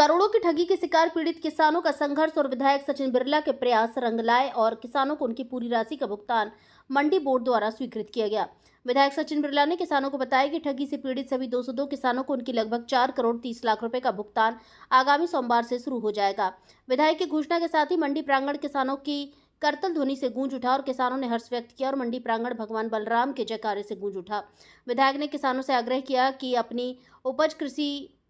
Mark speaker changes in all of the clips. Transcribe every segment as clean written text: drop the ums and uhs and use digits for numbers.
Speaker 1: करोड़ों की ठगी के शिकार पीड़ित किसानों का संघर्ष और विधायक सचिन बिरला के प्रयास रंग लाए और किसानों को उनकी पूरी राशि का भुगतान मंडी बोर्ड द्वारा स्वीकृत किया गया। विधायक सचिन बिरला ने किसानों को बताया कि ठगी से पीड़ित सभी 202 किसानों को उनकी लगभग 4 करोड़ 30 लाख रुपए का भुगतान आगामी सोमवार से शुरू हो जाएगा। विधायक की घोषणा के साथ ही मंडी प्रांगण किसानों की करतल ध्वनि से गूंज उठा और किसानों ने हर्ष व्यक्त किया और मंडी प्रांगण भगवान बलराम के जयकारे से गूंज उठा। विधायक ने किसानों से आग्रह किया कि अपनी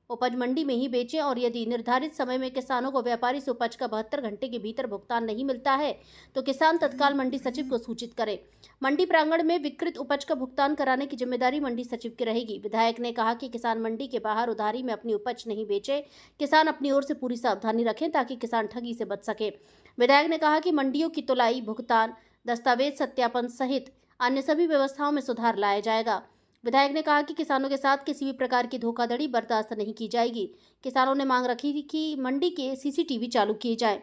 Speaker 1: उपज मंडी में ही बेचें और यदि निर्धारित समय में किसानों को व्यापारी से उपज का 72 घंटे के भीतर भुगतान नहीं मिलता है तो किसान तत्काल मंडी सचिव को सूचित करें। मंडी प्रांगण में विकृत उपज का भुगतान कराने की जिम्मेदारी मंडी सचिव की रहेगी। विधायक ने कहा कि किसान मंडी के बाहर उधारी में अपनी उपज नहीं बेचे, किसान अपनी ओर से पूरी सावधानी रखें ताकि किसान ठगी से बच सके। विधायक ने कहा कि मंडियों की तुलाई, भुगतान, दस्तावेज सत्यापन सहित अन्य सभी व्यवस्थाओं में सुधार लाया जाएगा। विधायक ने कहा कि किसानों के साथ किसी भी प्रकार की धोखाधड़ी बर्दाश्त नहीं की जाएगी। किसानों ने मांग रखी थी कि मंडी के सीसीटीवी चालू किए जाएं।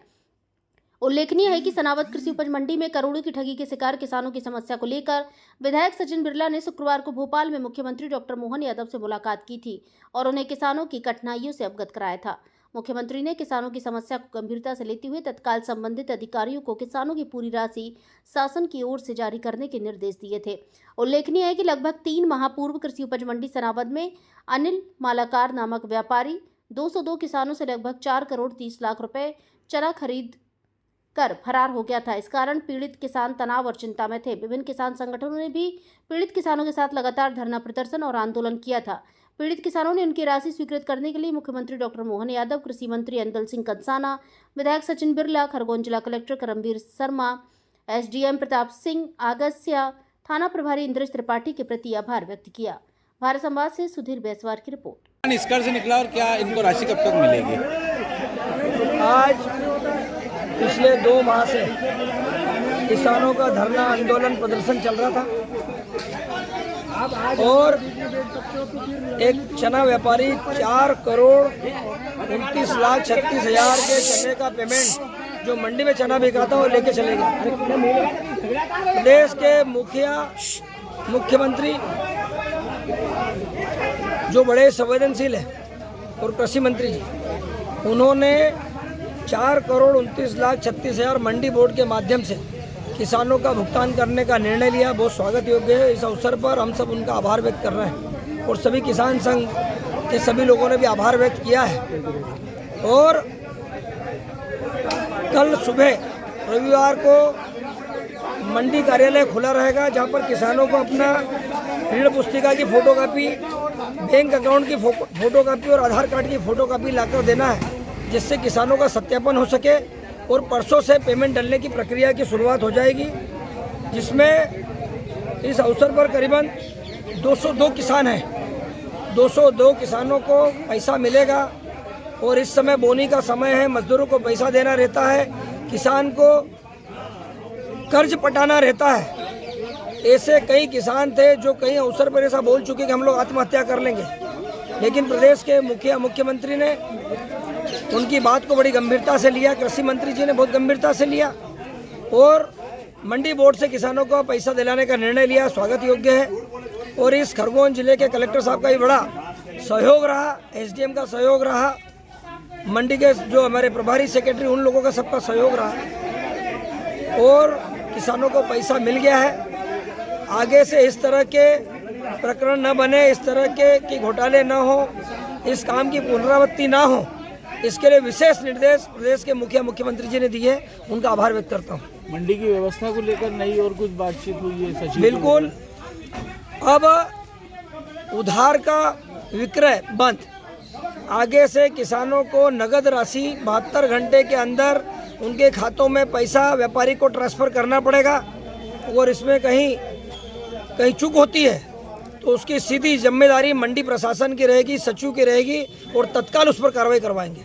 Speaker 1: उल्लेखनीय है कि सनावद कृषि उपज मंडी में करोड़ों की ठगी के शिकार किसानों की समस्या को लेकर विधायक सचिन बिरला ने शुक्रवार को भोपाल में मुख्यमंत्री डॉक्टर मोहन यादव से मुलाकात की थी और उन्हें किसानों की कठिनाइयों से अवगत कराया था। मुख्यमंत्री ने किसानों की समस्या को गंभीरता से लेते हुए तत्काल संबंधित अधिकारियों को किसानों की पूरी राशि शासन की ओर से जारी करने के निर्देश दिए थे। उल्लेखनीय है कि लगभग 3 माह पूर्व कृषि उपज मंडी सनावद में अनिल मालाकार नामक व्यापारी 202 किसानों से लगभग 4 करोड़ 30 लाख रुपए चना खरीद कर फरार हो गया था। इस कारण पीड़ित किसान तनाव और चिंता में थे। विभिन्न किसान संगठनों ने भी पीड़ित किसानों के साथ लगातार धरना प्रदर्शन और आंदोलन किया था। पीड़ित किसानों ने उनकी राशि स्वीकृत करने के लिए मुख्यमंत्री डॉक्टर मोहन यादव, कृषि मंत्री अंदल सिंह कंसाना, विधायक सचिन बिरला, खरगोन जिला कलेक्टर करमवीर शर्मा, एसडीएम प्रताप सिंह आगस्या, थाना प्रभारी इंद्रेश त्रिपाठी के प्रति आभार व्यक्त किया। भारत संवाद से सुधीर बेसवार की रिपोर्ट।
Speaker 2: निष्कर्ष निकला और क्या इनको राशि कब तक मिलेगी?
Speaker 3: आज पिछले 2 माह से किसानों का धरना, आंदोलन, प्रदर्शन चल रहा था और एक चना व्यापारी 4 करोड़ 29 लाख 36 हजार के चने का पेमेंट जो मंडी में चना बिका था वो लेके चले गए। प्रदेश के मुख्यमंत्री जो बड़े संवेदनशील है और कृषि मंत्री जी, उन्होंने 4 करोड़ 29 लाख 36 हजार मंडी बोर्ड के माध्यम से किसानों का भुगतान करने का निर्णय लिया। बहुत स्वागत योग्य है। इस अवसर पर हम सब उनका आभार व्यक्त कर रहे हैं और सभी किसान संघ के सभी लोगों ने भी आभार व्यक्त किया है। और कल सुबह रविवार को मंडी कार्यालय खुला रहेगा, जहां पर किसानों को अपना ऋण पुस्तिका की फोटोकॉपी, बैंक अकाउंट की फोटोकॉपी और आधार कार्ड की फोटोकॉपी लाकर देना है, जिससे किसानों का सत्यापन हो सके। और परसों से पेमेंट डालने की प्रक्रिया की शुरुआत हो जाएगी, जिसमें इस अवसर पर करीबन 202 किसान हैं। 202 किसानों को पैसा मिलेगा और इस समय बोनी का समय है, मजदूरों को पैसा देना रहता है, किसान को कर्ज पटाना रहता है। ऐसे कई किसान थे जो कई अवसर पर ऐसा बोल चुके कि हम लोग आत्महत्या कर लेंगे, लेकिन प्रदेश के मुख्यमंत्री ने उनकी बात को बड़ी गंभीरता से लिया, कृषि मंत्री जी ने बहुत गंभीरता से लिया और मंडी बोर्ड से किसानों को पैसा दिलाने का निर्णय लिया। स्वागत योग्य है। और इस खरगोन जिले के कलेक्टर साहब का भी बड़ा सहयोग रहा, एसडीएम का सहयोग रहा, मंडी के जो हमारे प्रभारी सेक्रेटरी, उन लोगों का सबका सहयोग रहा और किसानों को पैसा मिल गया है। आगे से इस तरह के प्रकरण न बने, इस तरह के घोटाले न हो, इस काम की पुनरावृत्ति ना हो, इसके लिए विशेष निर्देश प्रदेश के मुख्यमंत्री जी ने दिए। उनका आभार व्यक्त करता हूँ।
Speaker 2: मंडी की व्यवस्था को लेकर नई और कुछ बातचीत हुई है सचिव?
Speaker 3: बिल्कुल। अब उधार का विक्रय बंद, आगे से किसानों को नगद राशि 72 घंटे के अंदर उनके खातों में पैसा व्यापारी को ट्रांसफर करना पड़ेगा और इसमें कहीं चूक होती है तो उसकी सीधी जिम्मेदारी मंडी प्रशासन की रहेगी, सचिव की रहेगी और तत्काल उस पर कार्रवाई करवाएंगे।